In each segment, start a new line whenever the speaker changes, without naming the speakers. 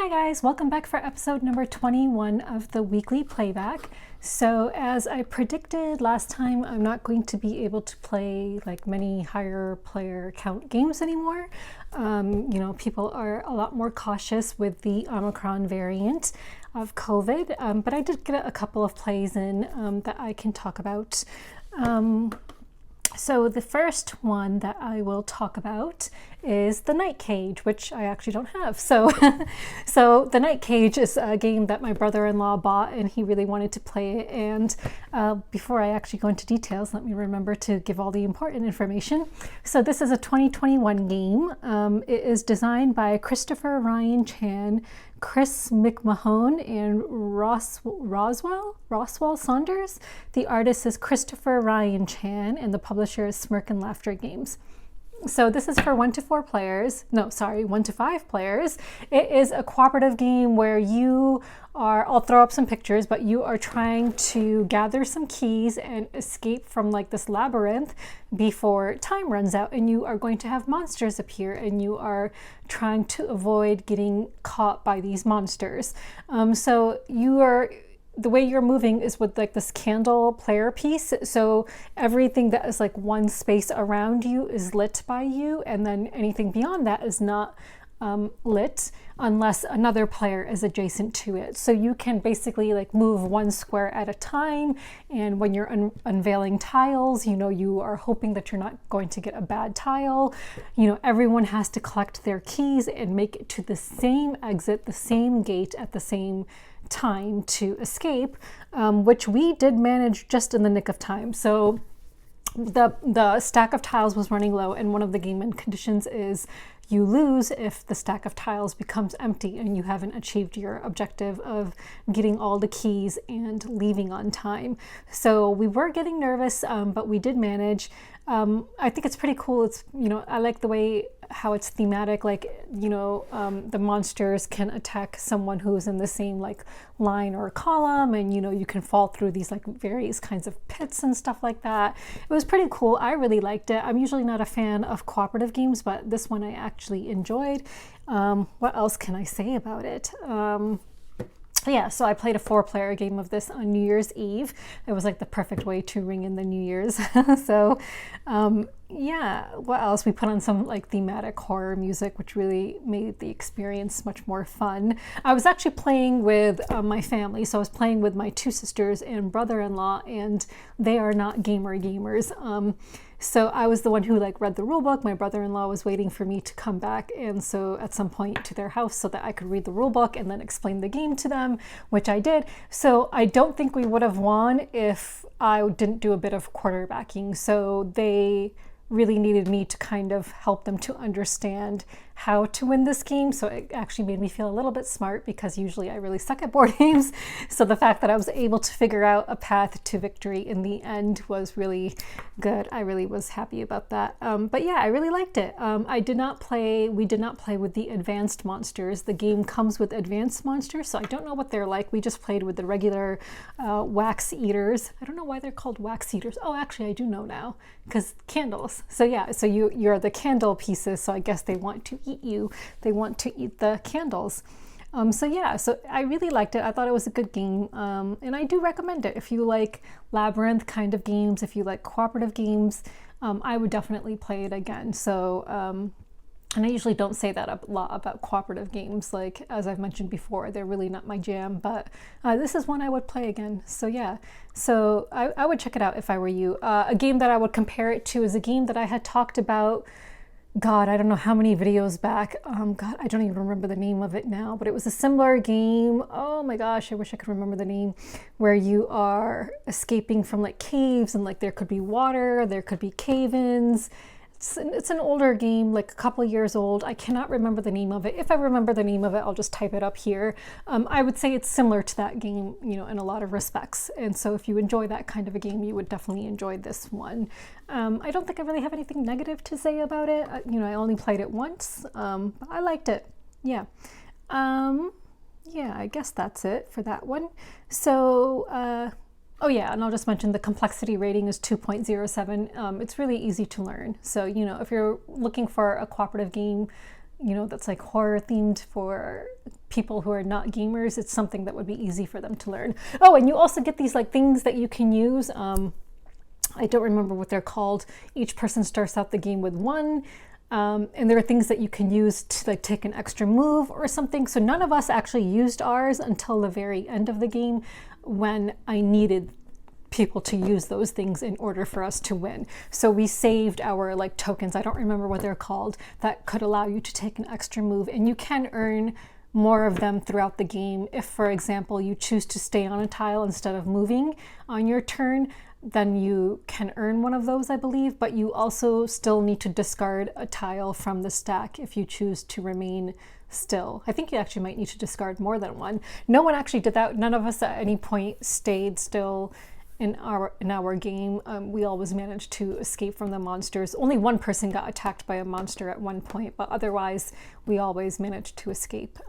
Hi guys, welcome back for episode number 21 of the weekly playback. So as I predicted last time, I'm not going to be able to play like many higher player count games anymore. People are a lot more cautious with the Omicron variant of COVID, but I did get a couple of plays in that I can talk about. So the first one that I will talk about is the Night Cage, which I actually don't have. So the Night Cage is a game that my brother-in-law bought and he really wanted to play it. And before I actually go into details, let me remember to give all the important information. So this is a 2021 game. It is designed by Christopher Ryan Chan, Chris McMahon, and Roswell Saunders. The artist is Christopher Ryan Chan, and the publisher is Smirk and Laughter Games. So this is for 1 to 5 players. It is a cooperative game where you are, I'll throw up some pictures, but you are trying to gather some keys and escape from like this labyrinth before time runs out, and you are going to have monsters appear and you are trying to avoid getting caught by these monsters. The way you're moving is with like this candle player piece. So everything that is like one space around you is lit by you, and then anything beyond that is not lit unless another player is adjacent to it. So you can basically like move one square at a time, and when you're unveiling tiles, you are hoping that you're not going to get a bad tile. Everyone has to collect their keys and make it to the same exit, the same gate at the same time to escape, which we did manage just in the nick of time. So the stack of tiles was running low, and one of the game end conditions is you lose if the stack of tiles becomes empty and you haven't achieved your objective of getting all the keys and leaving on time. So we were getting nervous, but we did manage. I think it's pretty cool. It's, I like the way how it's thematic, the monsters can attack someone who is in the same like line or column, and you can fall through these like various kinds of pits and stuff like that. It was pretty cool. I really liked it. I'm usually not a fan of cooperative games, but this one I actually enjoyed. What else can I say about it? So I played a 4-player game of this on New Year's Eve. It was like the perfect way to ring in the New Year's. What else? We put on some like thematic horror music, which really made the experience much more fun. I was actually playing with my family. So I was playing with my 2 sisters and brother-in-law, and they are not gamers. So I was the one who like read the rule book. My brother-in-law was waiting for me to come back, and so at some point to their house so that I could read the rule book and then explain the game to them, which I did. So I don't think we would have won if I didn't do a bit of quarterbacking. So they really needed me to kind of help them to understand how to win this game. So it actually made me feel a little bit smart, because usually I really suck at board games. So the fact that I was able to figure out a path to victory in the end was really good. I really was happy about that. But yeah, I really liked it. We did not play with the advanced monsters. The game comes with advanced monsters, so I don't know what they're like. We just played with the regular wax eaters. I don't know why they're called wax eaters. Oh, actually I do know now, because candles. So yeah, so you're the candle pieces, so I guess they want to eat you. They want to eat the candles. So I really liked it. I thought it was a good game, and I do recommend it. If you like labyrinth kind of games, if you like cooperative games, I would definitely play it again. And I usually don't say that a lot about cooperative games. Like, as I've mentioned before, they're really not my jam, but this is one I would play again. So yeah, so I would check it out if I were you. A game that I would compare it to is a game that I had talked about, God, I don't know how many videos back. God, I don't even remember the name of it now, but it was a similar game. Oh my gosh, I wish I could remember the name, where you are escaping from like caves, and like there could be water, there could be cave-ins. It's an older game, like a couple years old. I cannot remember the name of it. If I remember the name of it, I'll just type it up here. I would say it's similar to that game, in a lot of respects. And so if you enjoy that kind of a game, you would definitely enjoy this one. I don't think I really have anything negative to say about it. I only played it once, but I liked it. Yeah. I guess that's it for that one. So, oh yeah, and I'll just mention the complexity rating is 2.07. It's really easy to learn. So, if you're looking for a cooperative game, that's like horror themed for people who are not gamers, it's something that would be easy for them to learn. Oh, and you also get these like things that you can use. I don't remember what they're called. Each person starts out the game with one. And there are things that you can use to like take an extra move or something. So none of us actually used ours until the very end of the game, when I needed people to use those things in order for us to win. So we saved our like tokens, I don't remember what they're called, that could allow you to take an extra move, and you can earn more of them throughout the game. If, for example, you choose to stay on a tile instead of moving on your turn, then you can earn one of those, I believe, but you also still need to discard a tile from the stack if you choose to remain still. I think you actually might need to discard more than one. No one actually did that. None of us at any point stayed still in our game. We always managed to escape from the monsters. Only one person got attacked by a monster at one point, but otherwise we always managed to escape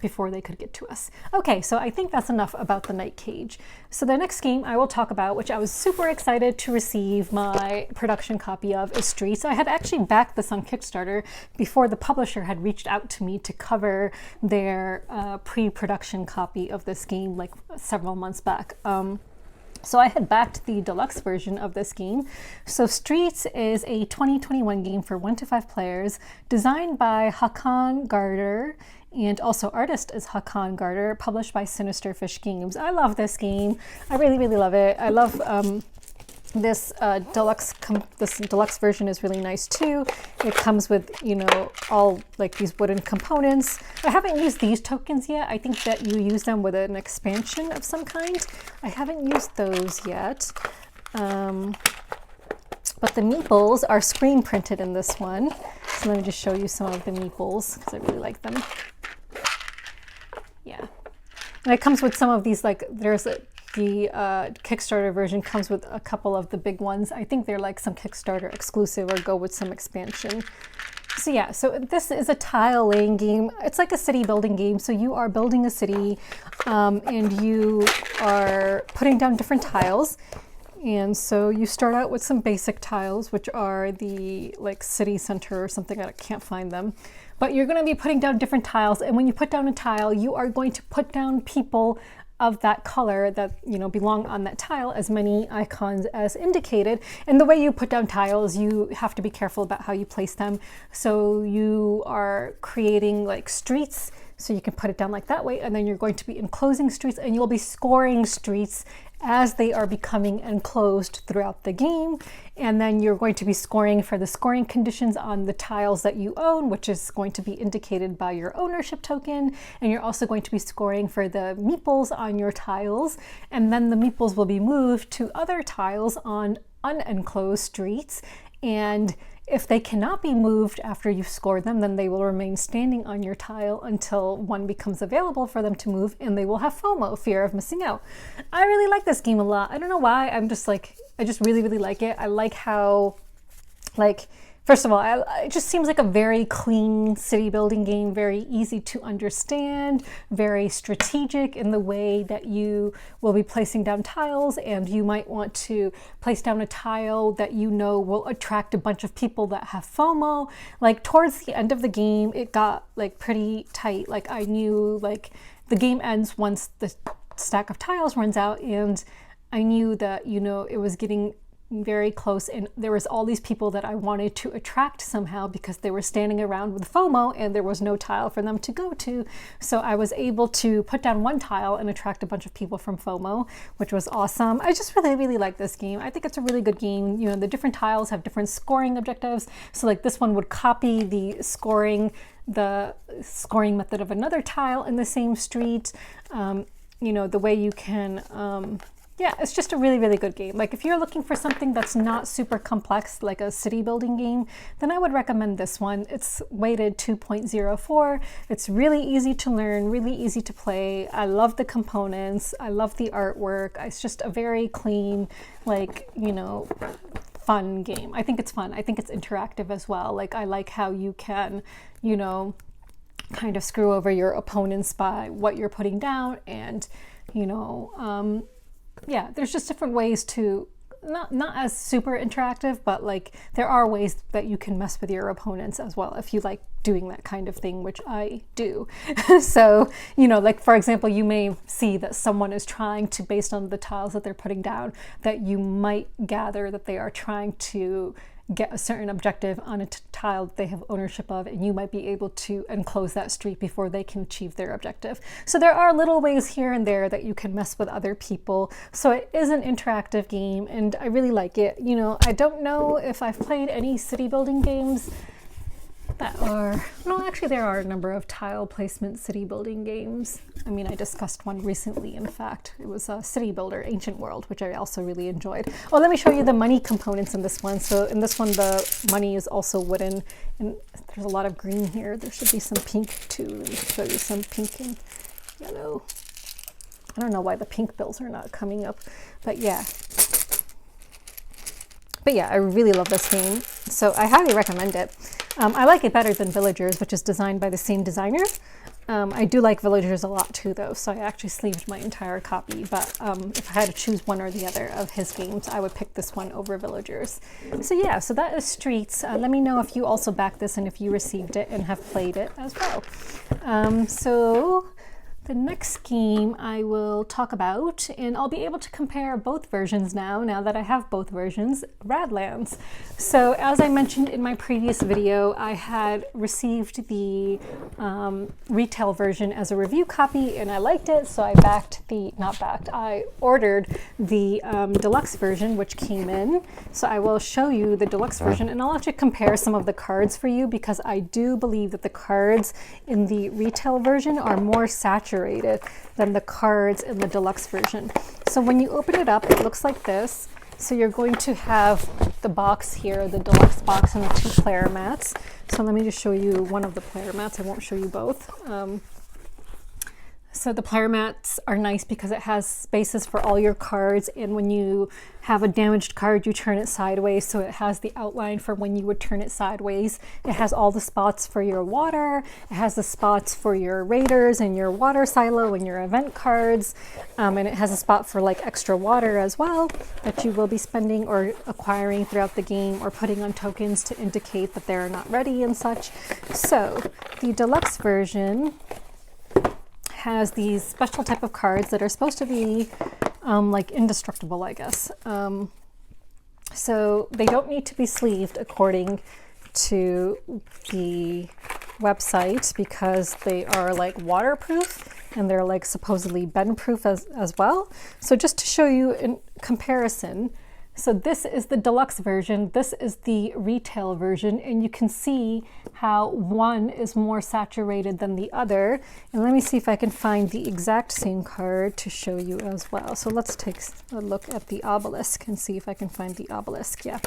before they could get to us. Okay, so I think that's enough about the Night Cage. So the next game I will talk about, which I was super excited to receive my production copy of, is Streets. I had actually backed this on Kickstarter before the publisher had reached out to me to cover their pre-production copy of this game like several months back. So I had backed the deluxe version of this game. So Streets is a 2021 game for 1 to 5 players, designed by Hakan Garter, and also artist is Hakan Garter, published by Sinister Fish Games. I love this game. I really, really love it. I love this deluxe version is really nice too. It comes with, all like these wooden components. I haven't used these tokens yet. I think that you use them with an expansion of some kind. I haven't used those yet. But the meeples are screen printed in this one. So let me just show you some of the meeples because I really like them. Yeah. And it comes with some of these, like the Kickstarter version comes with a couple of the big ones. I think they're like some Kickstarter exclusive or go with some expansion. So yeah, so this is a tile laying game. It's like a city building game. So you are building a city and you are putting down different tiles. And so you start out with some basic tiles, which are the like city center or something. I can't find them. But you're going to be putting down different tiles. And when you put down a tile, you are going to put down people of that color that belong on that tile, as many icons as indicated. And the way you put down tiles, you have to be careful about how you place them. So you are creating like streets, so you can put it down like that way, and then you're going to be enclosing streets, and you'll be scoring streets as they are becoming enclosed throughout the game. And then you're going to be scoring for the scoring conditions on the tiles that you own, which is going to be indicated by your ownership token. And you're also going to be scoring for the meeples on your tiles. And then the meeples will be moved to other tiles on unenclosed streets. And if they cannot be moved after you've scored them, then they will remain standing on your tile until one becomes available for them to move, and they will have FOMO, fear of missing out. I really like this game a lot. I don't know why. I just really, really like it. I like how, first of all, it just seems like a very clean city building game, very easy to understand, very strategic in the way that you will be placing down tiles, and you might want to place down a tile that will attract a bunch of people that have FOMO. Like towards the end of the game, it got like pretty tight. Like I knew like the game ends once the stack of tiles runs out, and I knew that, it was getting very close, and there was all these people that I wanted to attract somehow because they were standing around with FOMO and there was no tile for them to go to. So I was able to put down one tile and attract a bunch of people from FOMO, which was awesome. I just really, really like this game. I think it's a really good game. The different tiles have different scoring objectives. So like this one would copy the scoring method of another tile in the same street. The way you can yeah, it's just a really, really good game. Like if you're looking for something that's not super complex, like a city building game, then I would recommend this one. It's weighted 2.04. It's really easy to learn, really easy to play. I love the components. I love the artwork. It's just a very clean, fun game. I think it's fun. I think it's interactive as well. Like I like how you can, kind of screw over your opponents by what you're putting down, and, yeah, there's just different ways to, not as super interactive, but like there are ways that you can mess with your opponents as well if you like doing that kind of thing, which I do. So, you know, like for example, you may see that someone is trying to, based on the tiles that they're putting down, that you might gather that they are trying to get a certain objective on a tile that they have ownership of, and you might be able to enclose that street before they can achieve their objective. So there are little ways here and there that you can mess with other people. So it is an interactive game, and I really like it. You know, I don't know if I've played any city building games that are, no, actually there are a number of tile placement city building games. I mean, I discussed one recently, in fact. It was a City Builder, Ancient World, which I also really enjoyed. Oh, let me show you the money components in this one. So in this one, the money is also wooden, and there's a lot of green here. There should be some pink too. Let me show you some pink and yellow. I don't know why the pink bills are not coming up, but yeah. But yeah, I really love this game, so I highly recommend it. I like it better than Villagers, which is designed by the same designer. I do like Villagers a lot too, though, so I actually sleeved my entire copy. But if I had to choose one or the other of his games, I would pick this one over Villagers. So yeah, so that is Streets. Let me know if you also backed this and if you received it and have played it as well. So the next game I will talk about, and I'll be able to compare both versions now that I have both versions, Radlands. So as I mentioned in my previous video, I had received the retail version as a review copy, and I liked it, so I I ordered the deluxe version, which came in. So I will show you the deluxe version, and I'll actually compare some of the cards for you, because I do believe that the cards in the retail version are more saturated than the cards in the deluxe version. So when you open it up, it looks like this. So you're going to have the box here, the deluxe box, and the 2 player mats. So let me just show you one of the player mats. I won't show you both. So the player mats are nice because it has spaces for all your cards, and when you have a damaged card, you turn it sideways, so it has the outline for when you would turn it sideways. It has all the spots for your water, it has the spots for your raiders and your water silo and your event cards, and it has a spot for like extra water as well that you will be spending or acquiring throughout the game, or putting on tokens to indicate that they're not ready and such. So the deluxe version has these special type of cards that are supposed to be like indestructible, I guess. So they don't need to be sleeved according to the website, because they are like waterproof, and they're like supposedly bend proof as well. So just to show you in comparison, so this is the deluxe version, this is the retail version, and you can see how one is more saturated than the other. And let me see if I can find the exact same card to show you as well. So let's take a look at the obelisk and see if I can find the obelisk. Yeah,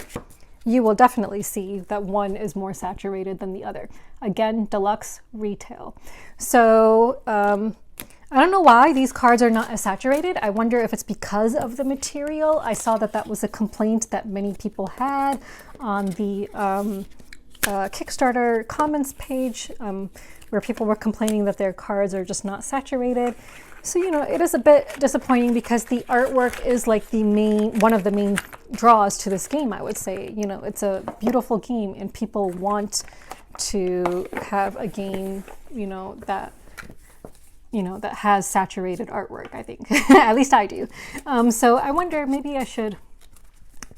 you will definitely see that one is more saturated than the other. Again, deluxe, retail. So I don't know why these cards are not as saturated. I wonder if it's because of the material. I saw that that was a complaint that many people had on the Kickstarter comments page, where people were complaining that their cards are just not saturated. So, you know, it is a bit disappointing, because the artwork is like one of the main draws to this game, I would say. You know, it's a beautiful game, and people want to have a game, that has saturated artwork, I think. At least I do. So I wonder, maybe I should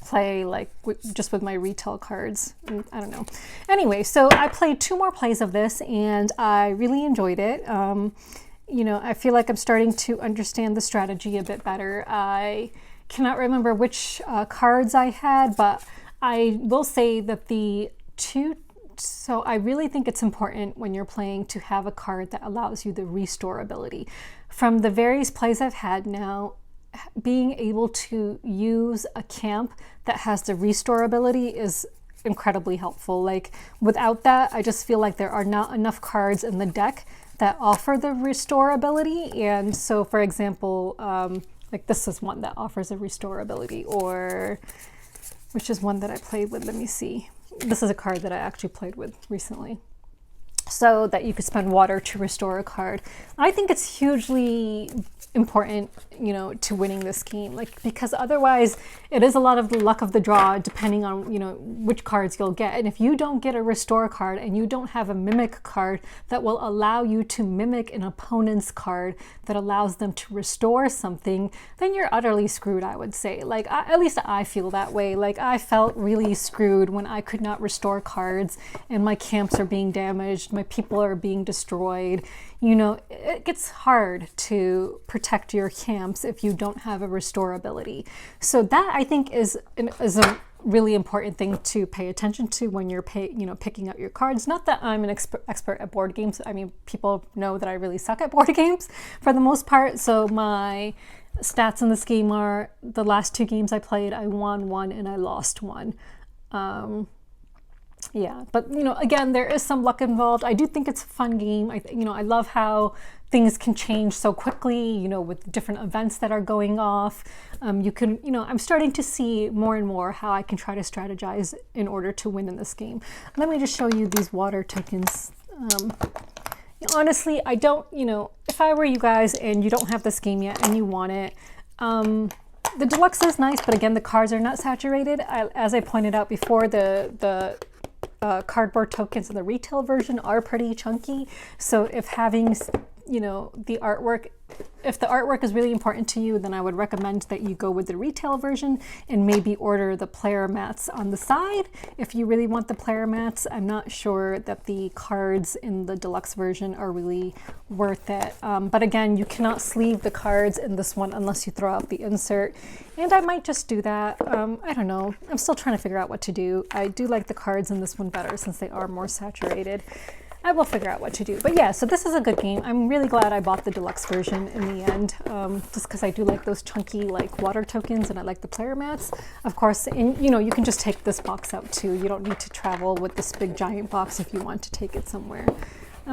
play like just with my retail cards. I don't know. Anyway, so I played 2 more plays of this, and I really enjoyed it. I feel like I'm starting to understand the strategy a bit better. I cannot remember which cards I had, but I will say that so I really think it's important when you're playing to have a card that allows you the restore ability. From the various plays I've had now, being able to use a camp that has the restore ability is incredibly helpful. Like, without that, I just feel like there are not enough cards in the deck that offer the restore ability. And so, for example, like this is one that offers a restore ability, or which is one that I played with. Let me see. This is a card that I actually played with recently. so that you could spend water to restore a card. I think it's hugely important, you know, to winning this game, like, because otherwise it is a lot of the luck of the draw depending on, you know, which cards you'll get. And if you don't get a restore card and you don't have a mimic card that will allow you to mimic an opponent's card that allows them to restore something, then you're utterly screwed, I would say. Like, at least I feel that way. Like, I felt really screwed when I could not restore cards and my camps are being damaged, my people are being destroyed. You know, it gets hard to protect your camps if you don't have a restore ability. So that, I think, is a really important thing to pay attention to when you're picking out your cards. Not that I'm an expert at board games. I mean, people know that I really suck at board games for the most part. So my stats in this game are the last 2 games I played, I won 1 and I lost 1. Yeah, but you know, again, there is some luck involved. I do think it's a fun game. I love how things can change so quickly, you know, with different events that are going off. You can, you know, I'm starting to see more and more how I can try to strategize in order to win in this game. Let me just show you these water tokens. Honestly, I don't, you know, if I were you guys and you don't have this game yet and you want it, the deluxe is nice, but again, the cards are not saturated. As I pointed out before, the cardboard tokens in the retail version are pretty chunky. So if having, you know, the artwork, if the artwork is really important to you, then I would recommend that you go with the retail version and maybe order the player mats on the side. If you really want the player mats, I'm not sure that the cards in the deluxe version are really worth it. But again, you cannot sleeve the cards in this one unless you throw out the insert. And I might just do that. I don't know. I'm still trying to figure out what to do. I do like the cards in this one better since they are more saturated. I will figure out what to do. But yeah, so this is a good game. I'm really glad I bought the deluxe version in the end, just because I do like those chunky like water tokens and I like the player mats. Of course, and you know, you can just take this box out too. You don't need to travel with this big giant box if you want to take it somewhere.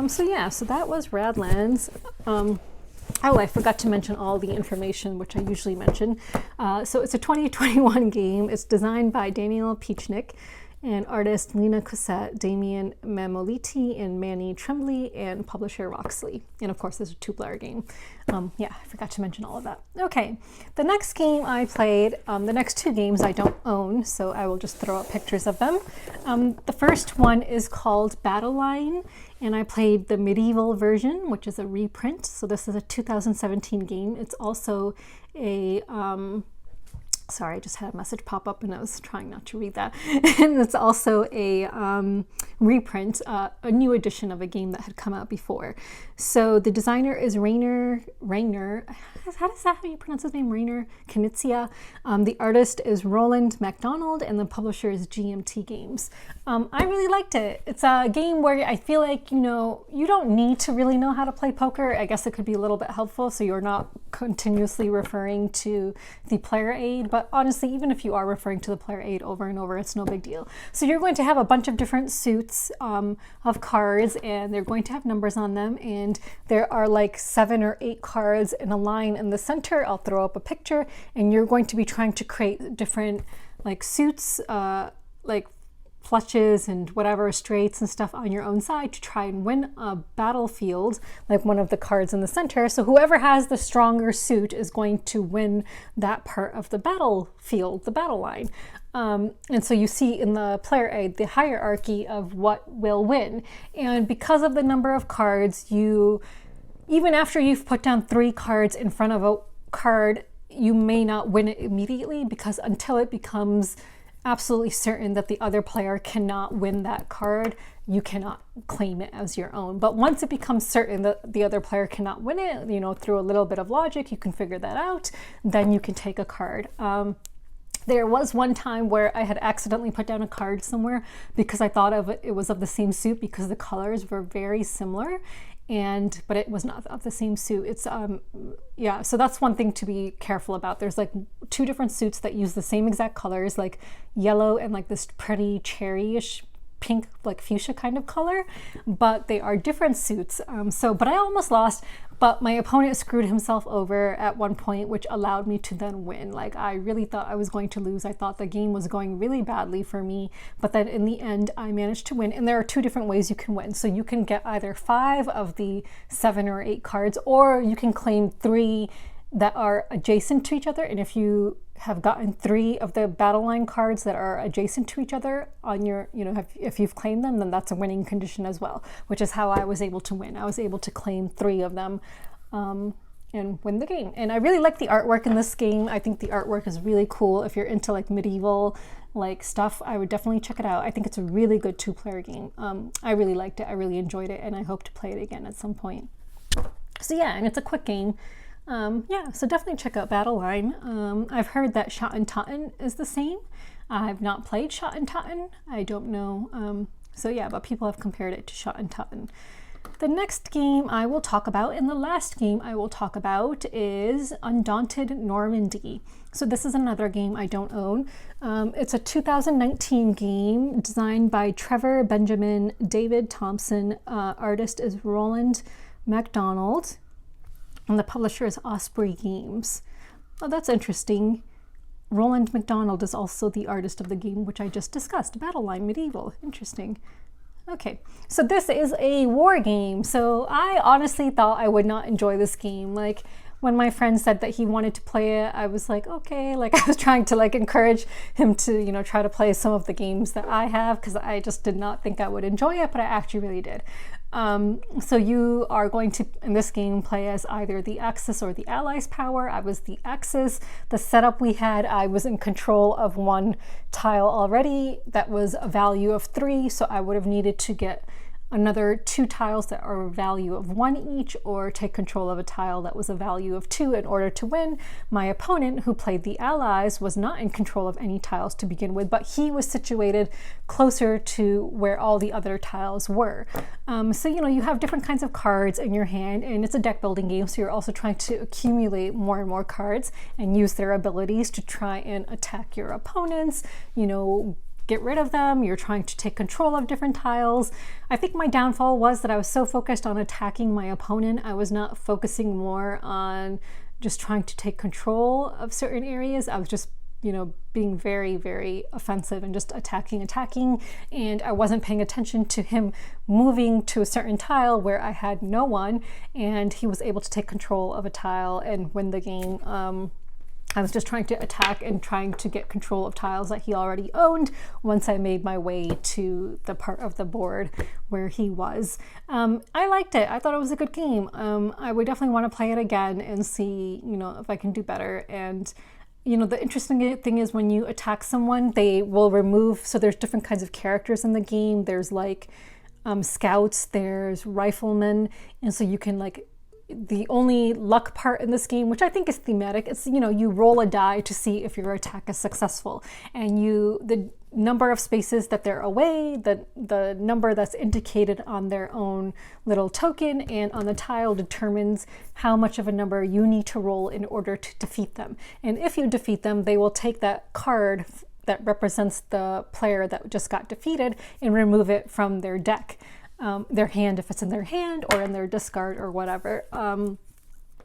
So yeah, so that was Radlands. Oh, I forgot to mention all the information, which I usually mention. So it's a 2021 game. It's designed by Daniel Piechnik and artist Lena Cossette, Damien Mamoliti, and Manny Tremblay, and publisher Roxley. And of course, this is a 2-player game. Yeah, I forgot to mention all of that. Okay, the next game I played, the next 2 games I don't own, so I will just throw up pictures of them. The first one is called Battle Line, and I played the medieval version, which is a reprint. So this is a 2017 game. It's also a sorry, I just had a message pop up and I was trying not to read that. And it's also a reprint, a new edition of a game that had come out before. So the designer is Rainer, how you pronounce his name? Rainer Knizia. The artist is Roland MacDonald and the publisher is GMT Games. I really liked it. It's a game where I feel like, you know, you don't need to really know how to play poker. I guess it could be a little bit helpful so you're not continuously referring to the player aid. But honestly, even if you are referring to the player aid over and over, it's no big deal. So you're going to have a bunch of different suits of cards and they're going to have numbers on them. And there are like 7 or 8 cards in a line in the center. I'll throw up a picture and you're going to be trying to create different like suits, like flushes and whatever straights and stuff on your own side to try and win a battlefield, like one of the cards in the center. So whoever has the stronger suit is going to win that part of the battlefield, the battle line. And so you see in the player aid the hierarchy of what will win. And because of the number of cards, even after you've put down 3 cards in front of a card, you may not win it immediately, because until it becomes absolutely certain that the other player cannot win that card, you cannot claim it as your own. But once it becomes certain that the other player cannot win it, you know, through a little bit of logic, you can figure that out, then you can take a card. There was one time where I had accidentally put down a card somewhere because I thought it was of the same suit because the colors were very similar, but it was not of the same suit. It's yeah, so that's one thing to be careful about. There's like 2 different suits that use the same exact colors, like yellow and like this pretty cherryish pink, like fuchsia kind of color, but they are different suits. But I almost lost, but my opponent screwed himself over at one point, which allowed me to then win. Like, I really thought I was going to lose. I thought the game was going really badly for me, but then in the end, I managed to win. And there are two different ways you can win. So you can get either 5 of the 7 or 8 cards, or you can claim 3 that are adjacent to each other. And if you have gotten 3 of the battle line cards that are adjacent to each other on your, if you've claimed them, then that's a winning condition as well, which is how I was able to win. I was able to claim 3 of them and win the game. And I really like the artwork in this game. I think the artwork is really cool. If you're into like medieval like stuff, I would definitely check it out. I think it's a really good 2-player game. I really liked it. I really enjoyed it, and I hope to play it again at some point. So yeah, and it's a quick game. Yeah, so definitely check out Battle Line. I've heard that Shot and Totten is the same. I've not played Shot and Totten. I don't know. So yeah, but people have compared it to Shot and Totten. The next game I will talk about, and the last game I will talk about, is Undaunted Normandy. So this is another game I don't own. It's a 2019 game designed by Trevor Benjamin, David Thompson. Artist is Roland MacDonald. And the publisher is Osprey Games. Oh, that's interesting. Roland MacDonald is also the artist of the game, which I just discussed. Battle Line Medieval. Interesting. Okay, so this is a war game. So I honestly thought I would not enjoy this game. Like, when my friend said that he wanted to play it, I was like, okay. Like, I was trying to like encourage him to, try to play some of the games that I have, because I just did not think I would enjoy it, but I actually really did. So you are going to, in this game, play as either the Axis or the Allies power. I was the Axis. The setup we had, I was in control of 1 tile already that was a value of 3, so I would have needed to get another 2 tiles that are a value of 1 each, or take control of a tile that was a value of 2 in order to win. My opponent, who played the Allies, was not in control of any tiles to begin with, but he was situated closer to where all the other tiles were. So you have different kinds of cards in your hand, and it's a deck building game, so you're also trying to accumulate more and more cards and use their abilities to try and attack your opponents, get rid of them. You're trying to take control of different tiles. I think my downfall was that I was so focused on attacking my opponent, I was not focusing more on just trying to take control of certain areas. I was just being very, very offensive and just attacking, and I wasn't paying attention to him moving to a certain tile where I had no one, and he was able to take control of a tile and win the game. I was just trying to attack and trying to get control of tiles that he already owned once I made my way to the part of the board where he was. I liked it. I thought it was a good game. I would definitely want to play it again and see, if I can do better. And the interesting thing is when you attack someone, they will remove, so there's different kinds of characters in the game. There's like scouts, there's riflemen, and so you can like, the only luck part in this game, which I think is thematic, it's, you roll a die to see if your attack is successful, and the number of spaces that they're away, the number that's indicated on their own little token and on the tile determines how much of a number you need to roll in order to defeat them. And if you defeat them, they will take that card that represents the player that just got defeated and remove it from their deck. Their hand, if it's in their hand, or in their discard, or whatever.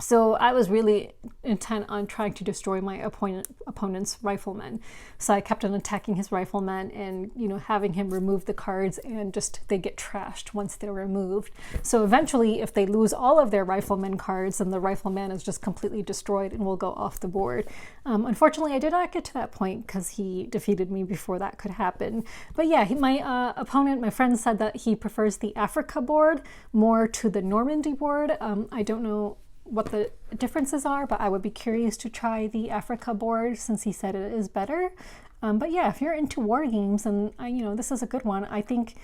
So I was really intent on trying to destroy my opponent's riflemen. So I kept on attacking his riflemen and, having him remove the cards, and just they get trashed once they're removed. So eventually, if they lose all of their rifleman cards, then the rifleman is just completely destroyed and will go off the board. Unfortunately, I did not get to that point because he defeated me before that could happen. But yeah, my opponent, my friend, said that he prefers the Africa board more to the Normandy board. I don't know what the differences are, but I would be curious to try the Africa board since he said it is better. But yeah, if you're into war games, and this is a good one. I think,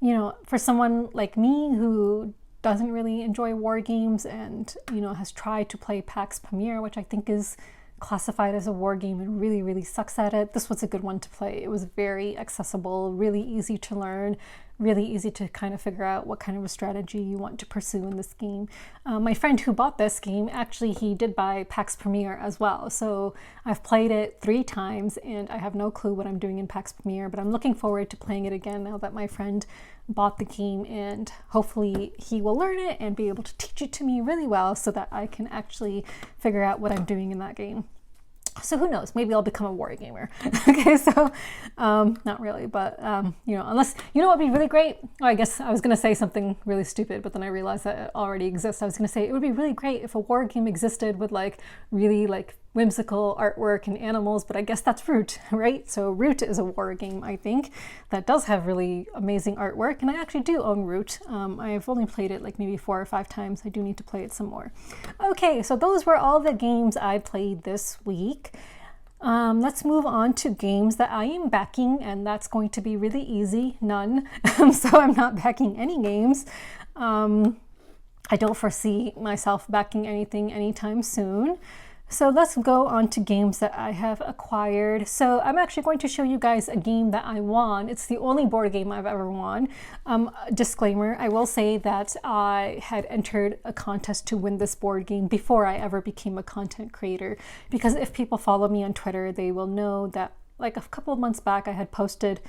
for someone like me who doesn't really enjoy war games and, has tried to play PAX Premier, which I think is classified as a war game and really, really sucks at it, this was a good one to play. It was very accessible, really easy to learn, really easy to kind of figure out what kind of a strategy you want to pursue in this game. My friend who bought this game, actually he did buy PAX Premiere as well. So I've played it 3 times and I have no clue what I'm doing in PAX Premiere, but I'm looking forward to playing it again now that my friend bought the game, and hopefully he will learn it and be able to teach it to me really well so that I can actually figure out what I'm doing in that game. So who knows, maybe I'll become a war gamer. Okay, so not really, but you know, unless, you know what would be really great? Oh, I guess I was gonna say something really stupid, but then I realized that it already exists. I was gonna say it would be really great if a war game existed with like really like whimsical artwork and animals, but I guess that's Root, right? So Root is a war game, I think, that does have really amazing artwork, and I actually do own Root. I've only played it like maybe 4 or 5 times. I do need to play it some more. Okay, so those were all the games I played this week. Let's move on to games that I am backing, and that's going to be really easy, none. So I'm not backing any games. I don't foresee myself backing anything anytime soon. So let's go on to games that I have acquired. So I'm actually going to show you guys a game that I won. It's the only board game I've ever won. Disclaimer, I will say that I had entered a contest to win this board game before I ever became a content creator. Because if people follow me on Twitter, they will know that like a couple of months back I had posted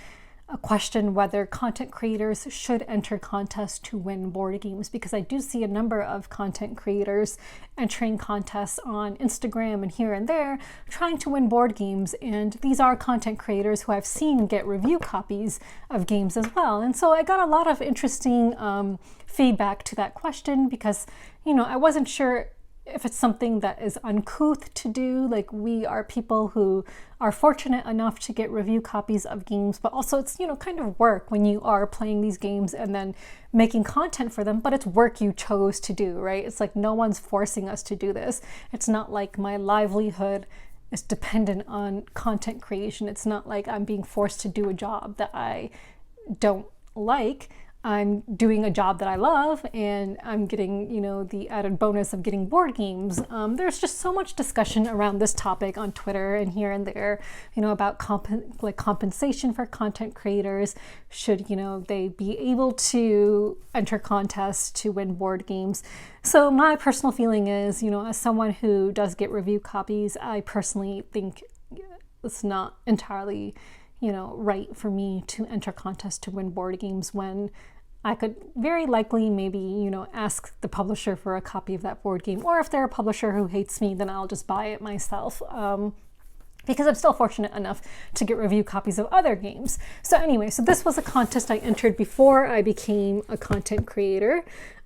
a question whether content creators should enter contests to win board games, because I do see a number of content creators entering contests on Instagram and here and there trying to win board games, and these are content creators who I've seen get review copies of games as well. And so I got a lot of interesting feedback to that question, because you know, I wasn't sure if it's something that is uncouth to do. Like, we are people who are fortunate enough to get review copies of games, but also it's, you know, kind of work when you are playing these games and then making content for them, but it's work you chose to do, right? It's like no one's forcing us to do this. It's not like my livelihood is dependent on content creation. It's not like I'm being forced to do a job that I don't like. I'm doing a job that I love, and I'm getting, you know, the added bonus of getting board games. There's just so much discussion around this topic on Twitter and here and there, you know, about compensation for content creators. Should, you know, they be able to enter contests to win board games? So my personal feeling is, you know, as someone who does get review copies, I personally think it's not entirely, you know, right for me to enter contests to win board games when I could very likely maybe, you know, ask the publisher for a copy of that board game. Or if they're a publisher who hates me, then I'll just buy it myself. Because I'm still fortunate enough to get review copies of other games. So anyway, so this was a contest I entered before I became a content creator.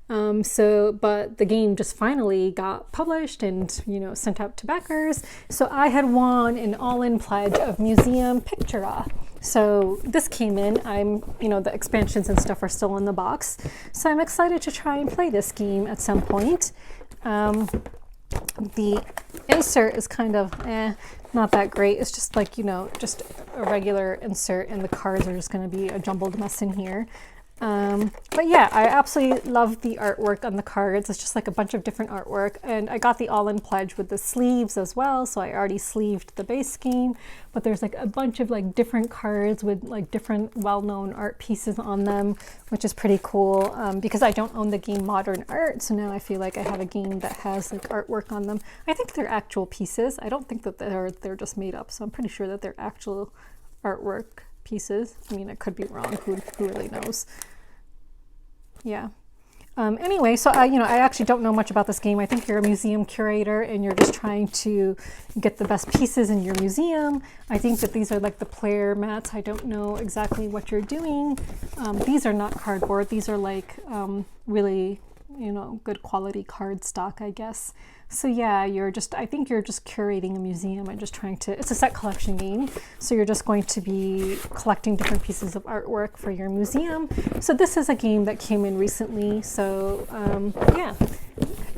But the game just finally got published and, you know, sent out to backers. So I had won an all-in pledge of Museum Pictura. So this came in. You know, the expansions and stuff are still in the box. So I'm excited to try and play this game at some point. The insert is kind of not that great. It's just like, you know, just a regular insert, and the cards are just going to be a jumbled mess in here. But yeah, I absolutely love the artwork on the cards. It's just like a bunch of different artwork, and I got the all-in pledge with the sleeves as well, so I already sleeved the base game, but there's like a bunch of like different cards with like different well-known art pieces on them, which is pretty cool, because I don't own the game Modern Art, so now I feel like I have a game that has like artwork on them. I think they're actual pieces. I don't think that they're just made up, so I'm pretty sure that they're actual artwork pieces. I mean, I could be wrong. Who really knows? Yeah. Anyway, so you know, I actually don't know much about this game. I think you're a museum curator and you're just trying to get the best pieces in your museum. I think that these are like the player mats. I don't know exactly what you're doing. These are not cardboard. These are like really, you know, good quality card stock, I guess. So yeah, I think you're just curating a museum and just trying to, it's a set collection game. So you're just going to be collecting different pieces of artwork for your museum. So this is a game that came in recently. So yeah,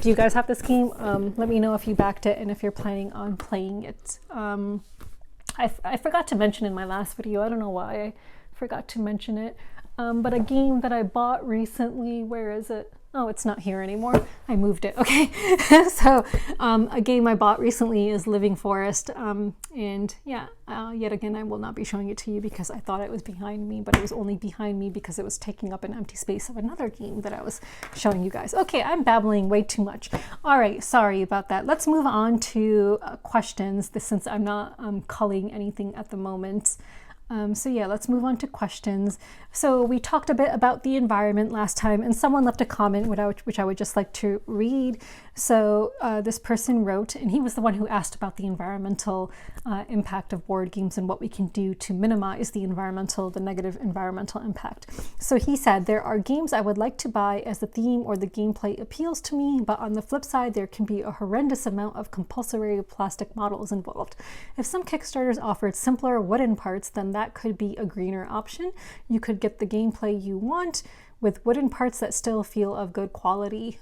do you guys have this game? Let me know if you backed it and if you're planning on playing it. I forgot to mention in my last video, I don't know why I forgot to mention it, but a game that I bought recently, where is it? Oh, it's not here anymore. I moved it. Okay. So a game I bought recently is Living Forest. And yeah, yet again, I will not be showing it to you because I thought it was behind me, but it was only behind me because it was taking up an empty space of another game that I was showing you guys. Okay, I'm babbling way too much. All right, sorry about that. Let's move on to questions since I'm not culling anything at the moment. So yeah, let's move on to questions. So we talked a bit about the environment last time, and someone left a comment which I would just like to read. So this person wrote, and he was the one who asked about the environmental impact of board games and what we can do to minimize the negative environmental impact. So he said, there are games I would like to buy as the theme or the gameplay appeals to me, but on the flip side, there can be a horrendous amount of compulsory plastic models involved. If some Kickstarters offered simpler wooden parts, then that could be a greener option. You could get the gameplay you want with wooden parts that still feel of good quality.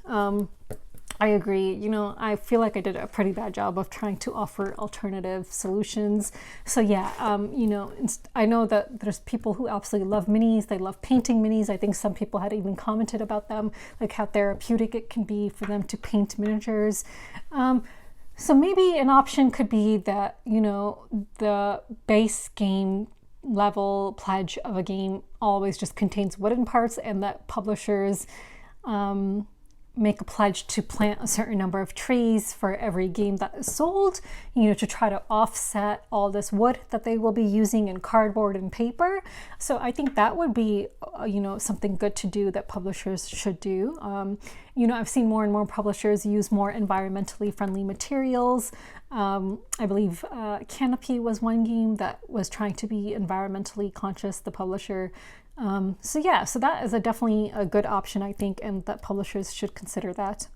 I agree. You know, I feel like I did a pretty bad job of trying to offer alternative solutions. So yeah, you know, I know that there's people who absolutely love minis. They love painting minis. I think some people had even commented about them, like how therapeutic it can be for them to paint miniatures. So maybe an option could be that, you know, the base game level pledge of a game always just contains wooden parts, and that publishers make a pledge to plant a certain number of trees for every game that is sold, you know, to try to offset all this wood that they will be using in cardboard and paper. So I think that would be, you know, something good to do that publishers should do. You know, I've seen more and more publishers use more environmentally friendly materials. I believe Canopy was one game that was trying to be environmentally conscious, the publisher. So yeah, so that is definitely a good option, I think, and that publishers should consider that.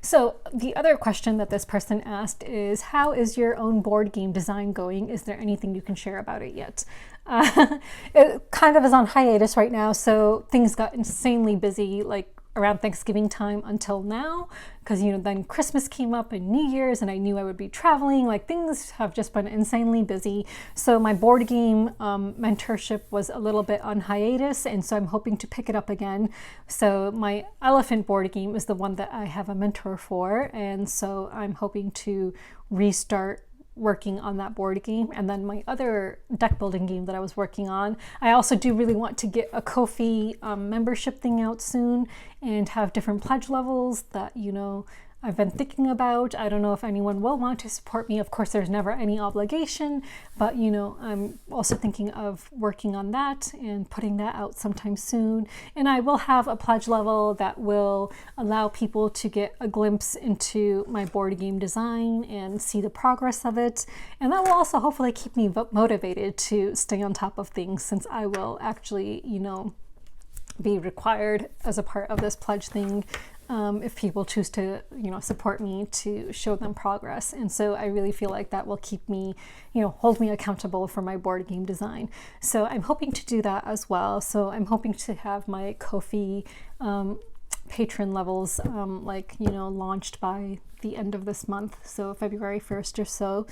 So the other question that this person asked is, how is your own board game design going? Is there anything you can share about it yet? It kind of is on hiatus right now, so things got insanely busy, like around Thanksgiving time until now, because, you know, then Christmas came up and New Year's, and I knew I would be traveling. Like, things have just been insanely busy. So my board game mentorship was a little bit on hiatus, and so I'm hoping to pick it up again. So my elephant board game is the one that I have a mentor for, and so I'm hoping to restart working on that board game. And then my other deck building game that I was working on, I also do really want to get a KoFi membership thing out soon and have different pledge levels that, you know, I've been thinking about. I don't know if anyone will want to support me. Of course, there's never any obligation, but, you know, I'm also thinking of working on that and putting that out sometime soon. And I will have a pledge level that will allow people to get a glimpse into my board game design and see the progress of it. And that will also hopefully keep me motivated to stay on top of things, since I will actually, you know, be required as a part of this pledge thing if people choose to, you know, support me, to show them progress. And so I really feel like that will keep me, you know, hold me accountable for my board game design. So I'm hoping to do that as well. So I'm hoping to have my KoFi patron levels like, you know, launched by the end of this month, so February 1st or so.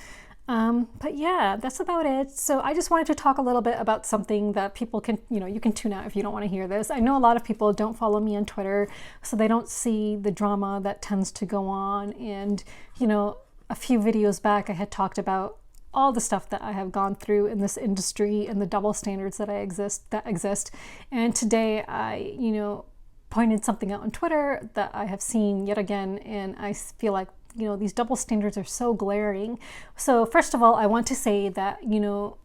But yeah, that's about it. So I just wanted to talk a little bit about something that people can, you know, you can tune out if you don't want to hear this. I know a lot of people don't follow me on Twitter, so they don't see the drama that tends to go on. And, you know, a few videos back, I had talked about all the stuff that I have gone through in this industry and the double standards that exist. And today I, you know, pointed something out on Twitter that I have seen yet again, and I feel like, you know, these double standards are so glaring. So first of all, I want to say that, you know,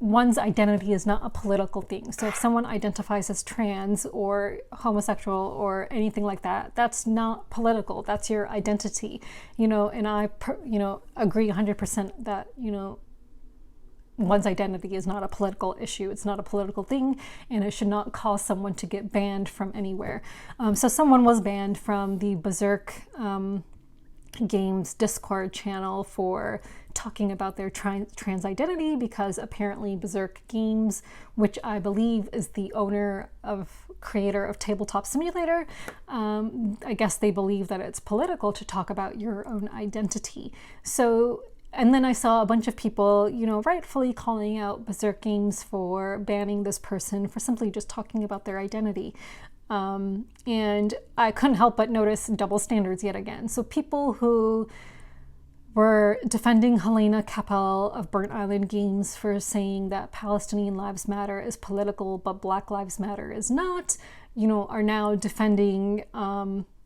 one's identity is not a political thing. So if someone identifies as trans or homosexual or anything like that, that's not political. That's your identity, you know. And I, you know, agree 100% that, you know, one's identity is not a political issue. It's not a political thing, and it should not cause someone to get banned from anywhere. So someone was banned from the Berserk Games Discord channel for talking about their trans identity, because apparently Berserk Games, which I believe is the creator of Tabletop Simulator, I guess they believe that it's political to talk about your own identity. So, and then I saw a bunch of people, you know, rightfully calling out Berserk Games for banning this person for simply just talking about their identity. And I couldn't help but notice double standards yet again. So people who were defending Helena Capel of Burnt Island Games for saying that Palestinian Lives Matter is political, but Black Lives Matter is not, are now defending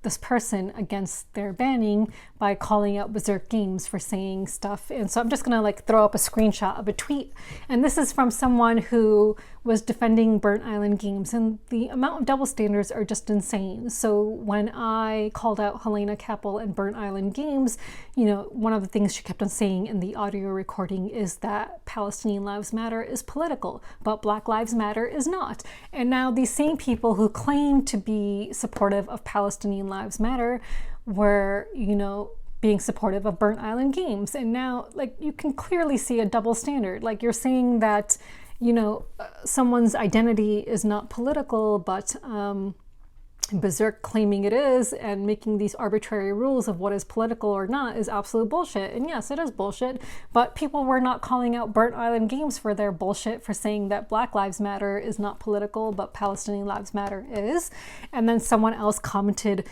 this person against their banning by calling out Berserk Games for saying stuff. And so I'm just gonna throw up a screenshot of a tweet. And this is from someone who was defending Burnt Island Games, and the amount of double standards are just insane. So when I called out Helena Capel and Burnt Island Games, one of the things she kept on saying in the audio recording is that Palestinian Lives Matter is political, but Black Lives Matter is not. And now these same people who claim to be supportive of Palestinian Lives Matter were, being supportive of Burnt Island Games. And now, you can clearly see a double standard. You're saying that, someone's identity is not political, but Berserk claiming it is, and making these arbitrary rules of what is political or not is absolute bullshit. And yes, it is bullshit, but people were not calling out Burnt Island Games for their bullshit for saying that Black Lives Matter is not political, but Palestinian Lives Matter is. And then someone else commented,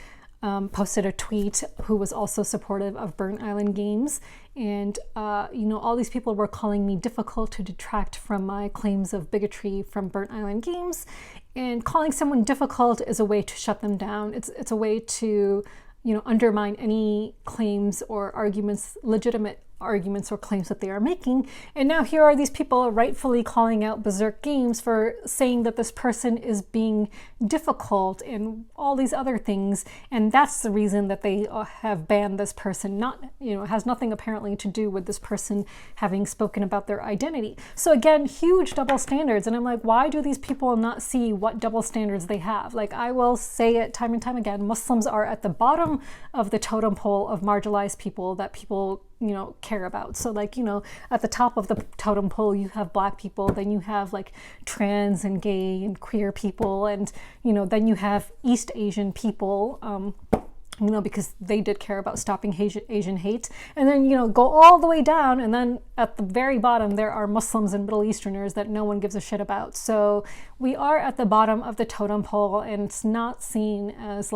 posted a tweet who was also supportive of Burnt Island Games. And, all these people were calling me difficult to detract from my claims of bigotry from Burnt Island Games. And calling someone difficult is a way to shut them down. It's a way to, undermine any claims or arguments, legitimate arguments or claims that they are making. And now here are these people rightfully calling out Berserk Games for saying that this person is being difficult and all these other things. And that's the reason that they have banned this person. Not, it has nothing apparently to do with this person having spoken about their identity. So again, huge double standards. And I'm like, why do these people not see what double standards they have? I will say it time and time again, Muslims are at the bottom of the totem pole of marginalized people that people care about. So at the top of the totem pole, you have Black people, then you have trans and gay and queer people, and then you have East Asian people, because they did care about stopping Asian hate. And then, go all the way down, and then at the very bottom, there are Muslims and Middle Easterners that no one gives a shit about. So we are at the bottom of the totem pole, and it's not seen as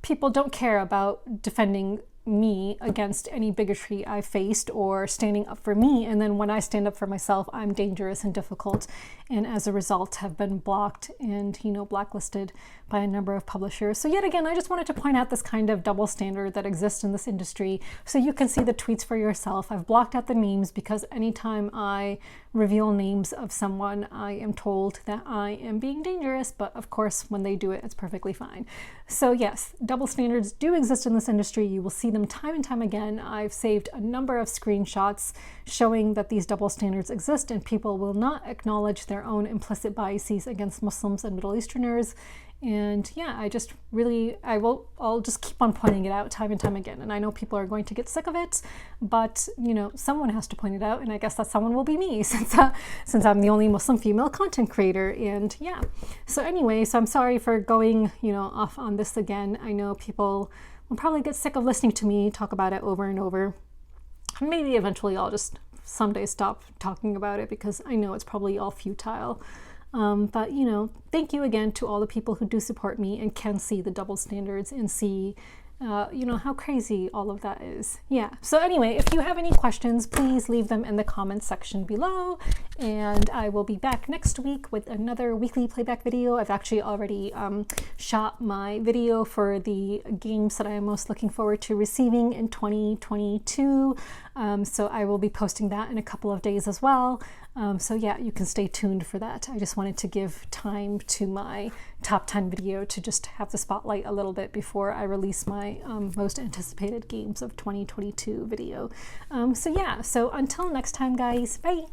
people don't care about defending me against any bigotry I faced or standing up for me. And then when I stand up for myself, I'm dangerous and difficult, and as a result have been blocked and blacklisted by a number of publishers. So yet again, I just wanted to point out this kind of double standard that exists in this industry so you can see the tweets for yourself. I've blocked out the names because anytime I reveal names of someone, I am told that I am being dangerous, but of course when they do it, it's perfectly fine. So yes, double standards do exist in this industry. You will see them time and time again. I've saved a number of screenshots showing that these double standards exist, and people will not acknowledge their own implicit biases against Muslims and Middle Easterners. And yeah, I'll just keep on pointing it out time and time again. And I know people are going to get sick of it, but someone has to point it out, and I guess that someone will be me since I'm the only Muslim female content creator. And yeah, so anyway, so I'm sorry for going off on this again. I know people will probably get sick of listening to me talk about it over and over. Maybe eventually I'll just someday stop talking about it because I know it's probably all futile. But thank you again to all the people who do support me and can see the double standards and see how crazy all of that is. Yeah. So anyway, if you have any questions, please leave them in the comments section below, and I will be back next week with another weekly playback video. I've actually already shot my video for the games that I am most looking forward to receiving in 2022. So I will be posting that in a couple of days as well. So yeah, you can stay tuned for that. I just wanted to give time to my top 10 video to just have the spotlight a little bit before I release my most anticipated games of 2022 video. So yeah, so until next time guys, bye!